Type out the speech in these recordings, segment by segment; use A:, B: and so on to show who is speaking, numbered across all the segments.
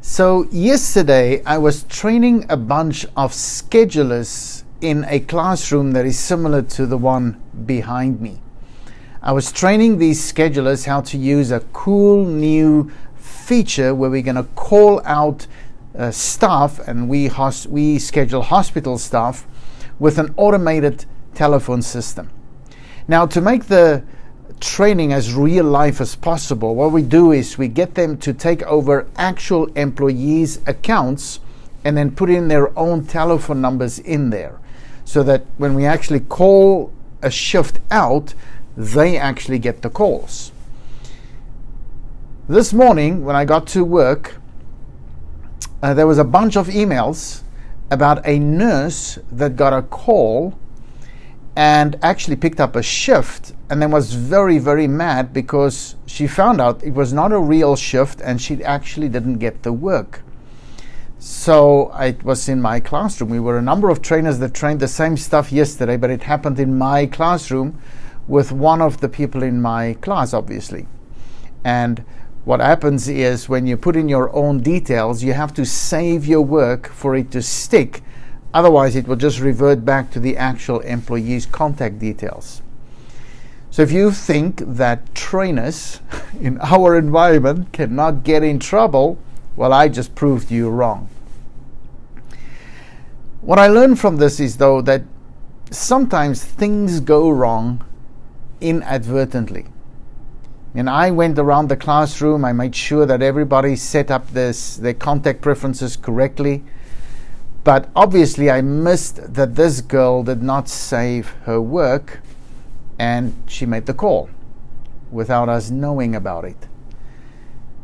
A: So yesterday I was training a bunch of schedulers in a classroom that is similar to the one behind me. I was training these schedulers how to use a cool new feature where we're going to call out staff, and we schedule hospital staff with an automated telephone system. Now, to make the training as real life as possible, what we do is we get them to take over actual employees' accounts and then put in their own telephone numbers in there, so that when we actually call a shift out, they actually get the calls. This morning when I got to work, there was a bunch of emails about a nurse that got a call and actually picked up a shift, and then was very, very mad because she found out it was not a real shift and she actually didn't get the work. So it was in my classroom. We were a number of trainers that trained the same stuff yesterday, but it happened in my classroom with one of the people in my class, obviously. And what happens is when you put in your own details, you have to save your work for it to stick. Otherwise, it will just revert back to the actual employee's contact details. So if you think that trainers in our environment cannot get in trouble, well, I just proved you wrong. What I learned from this is, though, that sometimes things go wrong inadvertently. And I went around the classroom, I made sure that everybody set up their contact preferences correctly. But obviously I missed that this girl did not save her work, and she made the call without us knowing about it.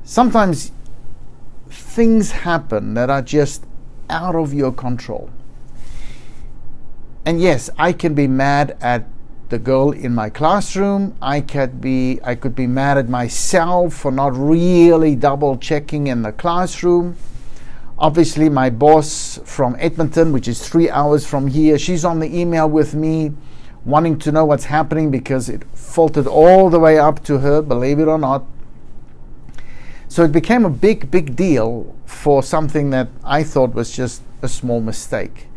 A: Sometimes things happen that are just out of your control. And yes, I can be mad at the girl in my classroom. I could be mad at myself for not really double checking in the classroom. Obviously, my boss from Edmonton, which is 3 hours from here, she's on the email with me, wanting to know what's happening because it filtered all the way up to her, believe it or not. So it became a big, big deal for something that I thought was just a small mistake.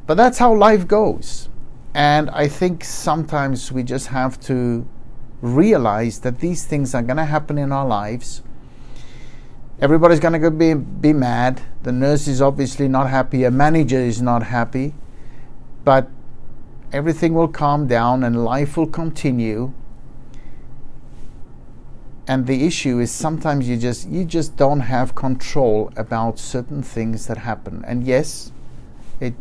A: But that's how life goes. And I think sometimes we just have to realize that these things are going to happen in our lives. Everybody's going to be mad. The nurse is obviously not happy. A manager is not happy. But everything will calm down and life will continue. And the issue is sometimes you just don't have control about certain things that happen. And yes, it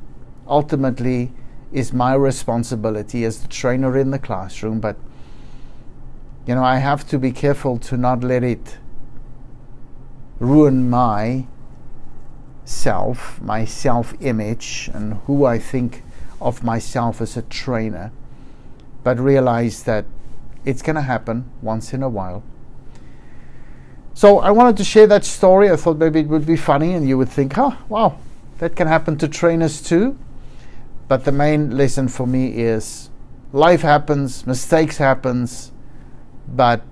A: ultimately is my responsibility as the trainer in the classroom. But I have to be careful to not let it ruin my self-image and who I think of myself as a trainer, but realize that it's going to happen once in a while. So I wanted to share that story. I thought maybe it would be funny and you would think, oh, wow, that can happen to trainers too. But the main lesson for me is life happens, mistakes happens, but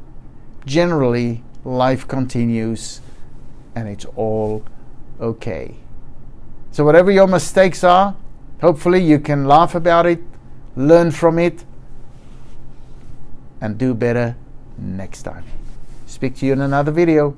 A: generally life continues and it's all okay. So whatever your mistakes are, hopefully you can laugh about it, learn from it, and do better next time. Speak to you in another video.